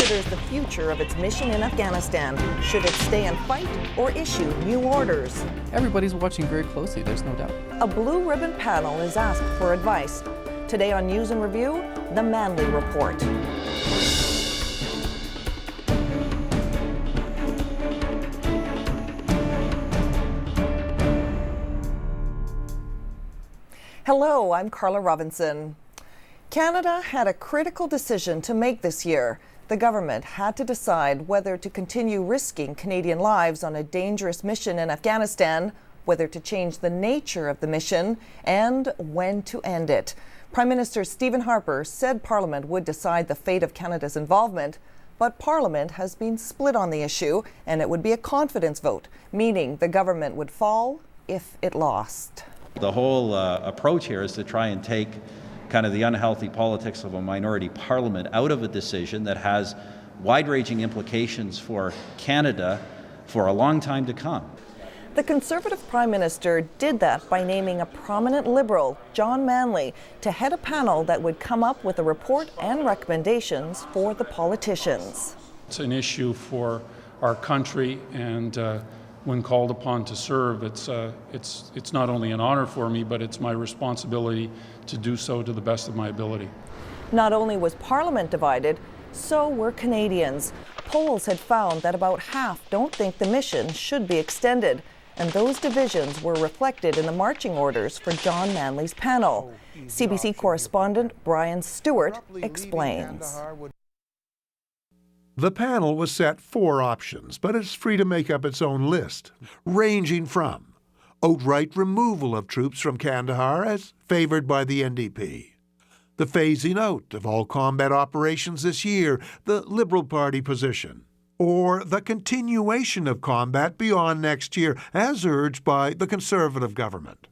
considers the future of its mission in Afghanistan. Should it stay and fight or issue new orders? Everybody's watching very closely, there's no doubt. A blue ribbon panel is asked for advice. Today on News and Review, the Manley Report. Hello, I'm Carla Robinson. Canada had a critical decision to make this year. The government had to decide whether to continue risking Canadian lives on a dangerous mission in Afghanistan, whether to change the nature of the mission, and when to end it. Prime Minister Stephen Harper said Parliament would decide the fate of Canada's involvement, but Parliament has been split on the issue, and it would be a confidence vote, meaning the government would fall if it lost. The whole approach here is to try and take kind of the unhealthy politics of a minority parliament out of a decision that has wide-ranging implications for Canada for a long time to come. The Conservative Prime Minister did that by naming a prominent Liberal, John Manley, to head a panel that would come up with a report and recommendations for the politicians. It's an issue for our country, and when called upon to serve, it's not only an honor for me, but it's my responsibility to do so to the best of my ability. Not only was Parliament divided, so were Canadians. Polls had found that about half don't think the mission should be extended, and those divisions were reflected in the marching orders for John Manley's panel. CBC correspondent Brian Stewart explains. The panel was set 4 options, but it's free to make up its own list, ranging from outright removal of troops from Kandahar as favored by the NDP, the phasing out of all combat operations this year, the Liberal Party position, or the continuation of combat beyond next year, as urged by the Conservative government.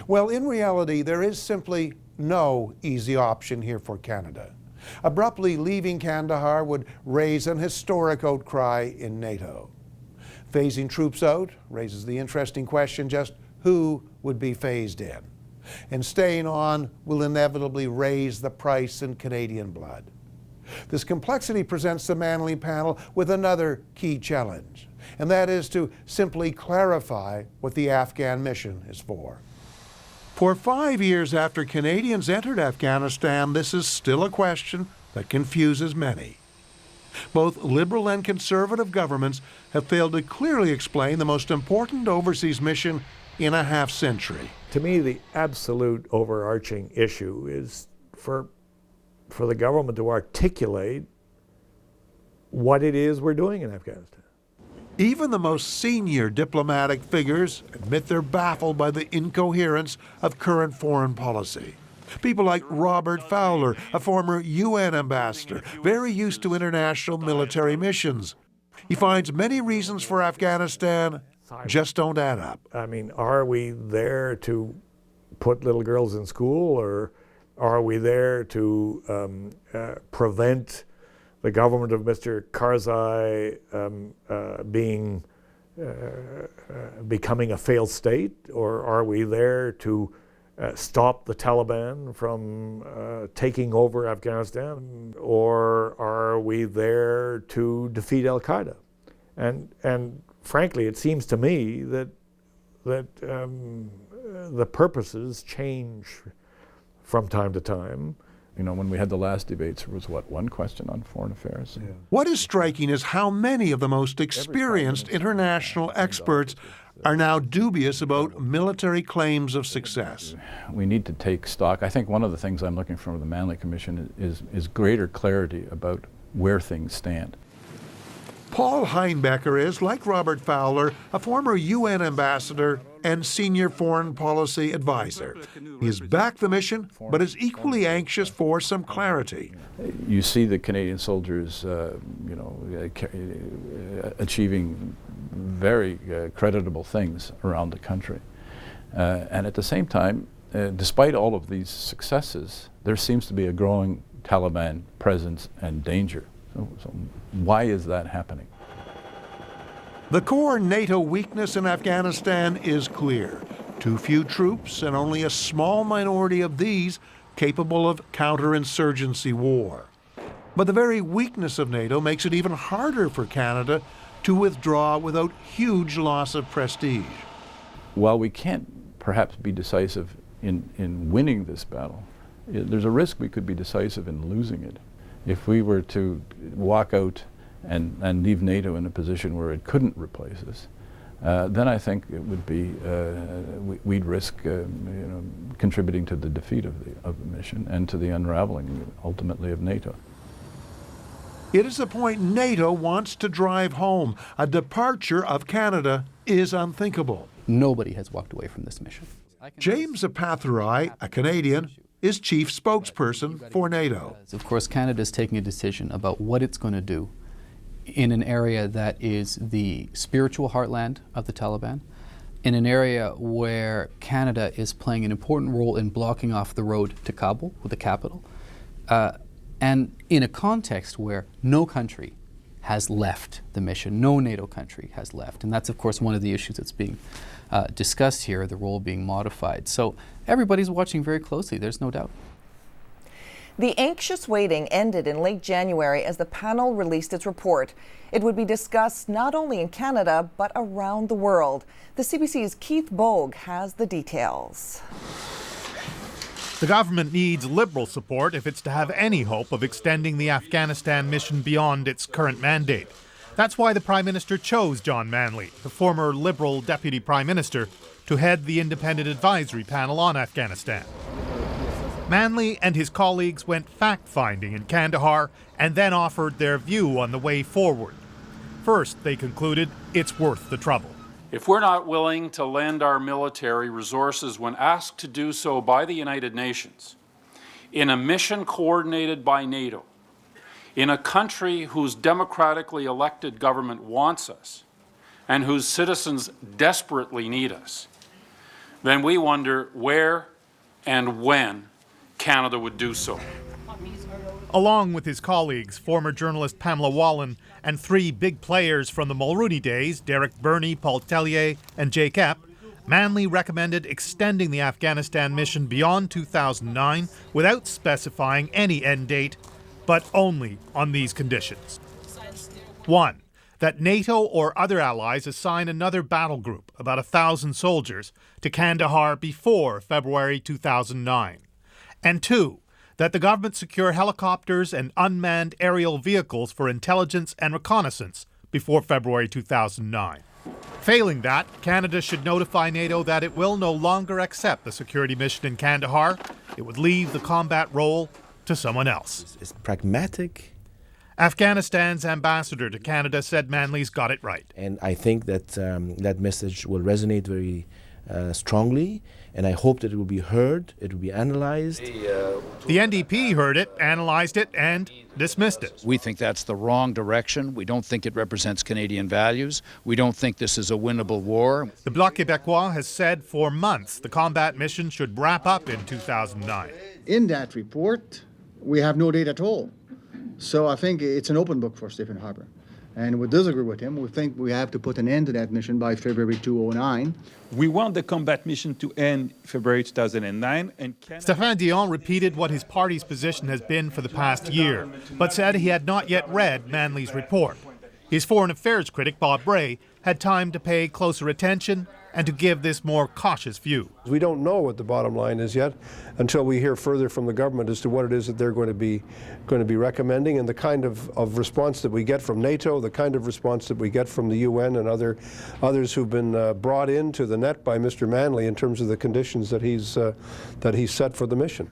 Well, in reality, there is simply no easy option here for Canada. Abruptly leaving Kandahar would raise an historic outcry in NATO. Phasing troops out raises the interesting question just who would be phased in. And staying on will inevitably raise the price in Canadian blood. This complexity presents the Manley panel with another key challenge, and that is to simply clarify what the Afghan mission is for. For 5 years after Canadians entered Afghanistan, this is still a question that confuses many. Both Liberal and Conservative governments have failed to clearly explain the most important overseas mission in a half-century. To me, the absolute overarching issue is for the government to articulate what it is we're doing in Afghanistan. Even the most senior diplomatic figures admit they're baffled by the incoherence of current foreign policy. People like Robert Fowler, a former UN ambassador, very used to international military missions. He finds many reasons for Afghanistan just don't add up. I mean, are we there to put little girls in school, or are we there to prevent the government of Mr. Karzai becoming a failed state, or are we there to stop the Taliban from taking over Afghanistan, or are we there to defeat Al Qaeda? And frankly, it seems to me that the purposes change from time to time. You know, when we had the last debates, there was, one question on foreign affairs? Yeah. What is striking is how many of the most experienced international experts are now dubious about military claims of success. We need to take stock. I think one of the things I'm looking for the Manley Commission is greater clarity about where things stand. Paul Heinbecker is, like Robert Fowler, a former UN ambassador and senior foreign policy advisor. He has backed the mission, but is equally anxious for some clarity. You see the Canadian soldiers, achieving very creditable things around the country. And at the same time, despite all of these successes, there seems to be a growing Taliban presence and danger. So why is that happening? The core NATO weakness in Afghanistan is clear. Too few troops and only a small minority of these capable of counterinsurgency war. But the very weakness of NATO makes it even harder for Canada to withdraw without huge loss of prestige. While we can't perhaps be decisive in winning this battle, there's a risk we could be decisive in losing it. If we were to walk out and leave NATO in a position where it couldn't replace us, then I think it would be, we'd risk contributing to the defeat of the mission and to the unraveling ultimately of NATO. It is the point NATO wants to drive home. A departure of Canada is unthinkable. Nobody has walked away from this mission. James Apathurai, a Canadian, is chief spokesperson for NATO. Of course, Canada is taking a decision about what it's going to do in an area that is the spiritual heartland of the Taliban, in an area where Canada is playing an important role in blocking off the road to Kabul, with the capital, and in a context where no country has left the mission, no NATO country has left. And that's, of course, one of the issues that's being discussed here, the role being modified. So everybody's watching very closely, there's no doubt. The anxious waiting ended in late January as the panel released its report. It would be discussed not only in Canada, but around the world. The CBC's Keith Bogue has the details. The government needs Liberal support if it's to have any hope of extending the Afghanistan mission beyond its current mandate. That's why the Prime Minister chose John Manley, the former Liberal Deputy Prime Minister, to head the independent advisory panel on Afghanistan. Manley and his colleagues went fact-finding in Kandahar and then offered their view on the way forward. First, they concluded it's worth the trouble. If we're not willing to lend our military resources when asked to do so by the United Nations, in a mission coordinated by NATO, in a country whose democratically elected government wants us, and whose citizens desperately need us, then we wonder where and when Canada would do so. Along with his colleagues, former journalist Pamela Wallin, and three big players from the Mulroney days, Derek Burney, Paul Tellier, and Jake Epp, Manley recommended extending the Afghanistan mission beyond 2009 without specifying any end date, but only on these conditions. 1. That NATO or other allies assign another battle group, about 1,000 soldiers, to Kandahar before February 2009. And 2. That the government secure helicopters and unmanned aerial vehicles for intelligence and reconnaissance before February 2009. Failing that, Canada should notify NATO that it will no longer accept the security mission in Kandahar. It would leave the combat role to someone else. It's pragmatic. Afghanistan's ambassador to Canada said Manley's got it right. And I think that that message will resonate very strongly, and I hope that it will be heard, it will be analyzed. The NDP heard it, analyzed it, and dismissed it. We think that's the wrong direction. We don't think it represents Canadian values. We don't think this is a winnable war. The Bloc Québécois has said for months the combat mission should wrap up in 2009. In that report, we have no date at all. So I think it's an open book for Stephen Harper. And we disagree with him. We think we have to put an end to that mission by February 2009. We want the combat mission to end February 2009. And Stéphane Dion repeated what his party's position has been for the past year, but said he had not yet read Manley's report. His foreign affairs critic, Bob Bray, had time to pay closer attention and to give this more cautious view. We don't know what the bottom line is yet until we hear further from the government as to what it is that they're going to be recommending, and the kind of response that we get from NATO, the kind of response that we get from the UN and others who've been brought into the net by Mr. Manley in terms of the conditions that he's set for the mission.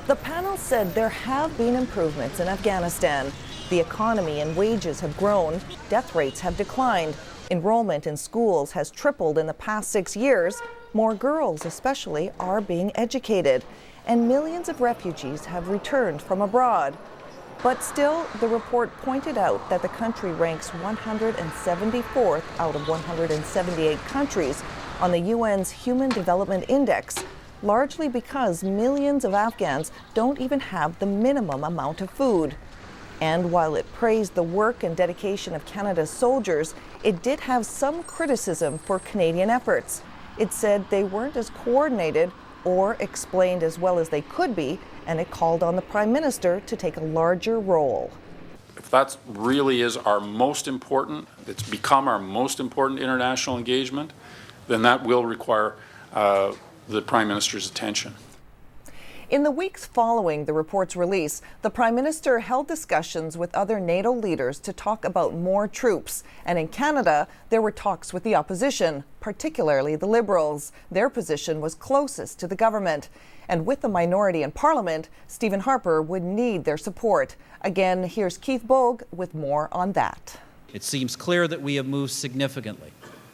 The panel said there have been improvements in Afghanistan. The economy and wages have grown, death rates have declined, enrollment in schools has tripled in the past 6 years, more girls especially are being educated, and millions of refugees have returned from abroad. But still, the report pointed out that the country ranks 174th out of 178 countries on the UN's Human Development Index, largely because millions of Afghans don't even have the minimum amount of food. And while it praised the work and dedication of Canada's soldiers, it did have some criticism for Canadian efforts. It said they weren't as coordinated or explained as well as they could be, and it called on the Prime Minister to take a larger role. If that really is our most important, it's become our most important international engagement, then that will require the Prime Minister's attention. In the weeks following the report's release, the Prime Minister held discussions with other NATO leaders to talk about more troops. And in Canada, there were talks with the opposition, particularly the Liberals. Their position was closest to the government. And with the minority in Parliament, Stephen Harper would need their support. Again, here's Keith Bogue with more on that. It seems clear that we have moved significantly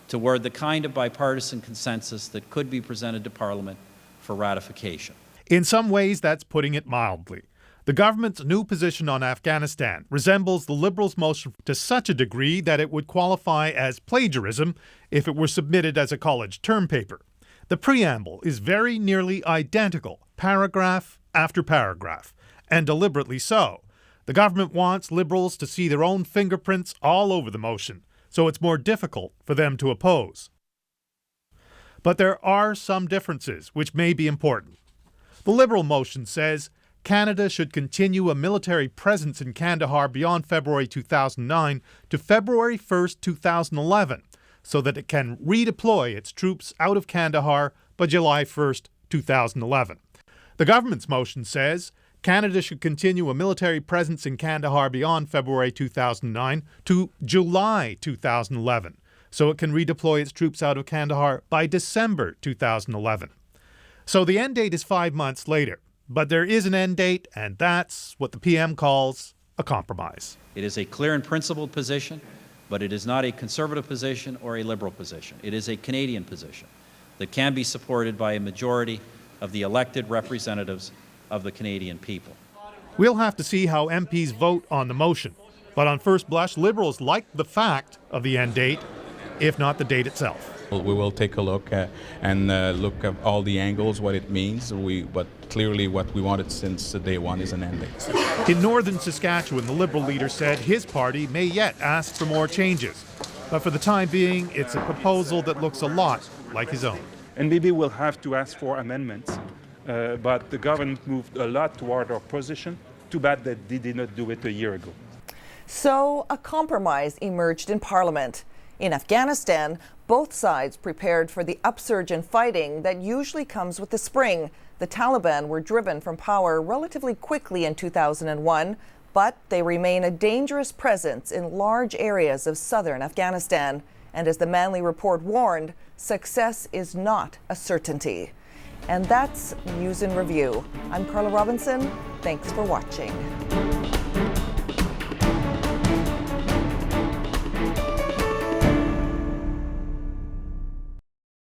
toward the kind of bipartisan consensus that could be presented to Parliament for ratification. In some ways, that's putting it mildly. The government's new position on Afghanistan resembles the Liberals' motion to such a degree that it would qualify as plagiarism if it were submitted as a college term paper. The preamble is very nearly identical, paragraph after paragraph, and deliberately so. The government wants Liberals to see their own fingerprints all over the motion, so it's more difficult for them to oppose. But there are some differences which may be important. The Liberal motion says Canada should continue a military presence in Kandahar beyond February 2009 to February 1st, 2011, so that it can redeploy its troops out of Kandahar by July 1st, 2011. The government's motion says Canada should continue a military presence in Kandahar beyond February 2009 to July 2011, so it can redeploy its troops out of Kandahar by December 2011. So the end date is 5 months later, but there is an end date, and that's what the PM calls a compromise. It is a clear and principled position, but it is not a Conservative position or a Liberal position. It is a Canadian position that can be supported by a majority of the elected representatives of the Canadian people. We'll have to see how MPs vote on the motion, but on first blush, Liberals like the fact of the end date, if not the date itself. We will take a look and look at all the angles, what it means. But clearly what we wanted since day one is an end date. In northern Saskatchewan, the Liberal leader said his party may yet ask for more changes. But for the time being, it's a proposal that looks a lot like his own. And maybe we'll have to ask for amendments, but the government moved a lot toward our position. Too bad that they did not do it a year ago. So a compromise emerged in Parliament. In Afghanistan, both sides prepared for the upsurge in fighting that usually comes with the spring. The Taliban were driven from power relatively quickly in 2001, but they remain a dangerous presence in large areas of southern Afghanistan. And as the Manley Report warned, success is not a certainty. And that's News in Review. I'm Carla Robinson. Thanks for watching.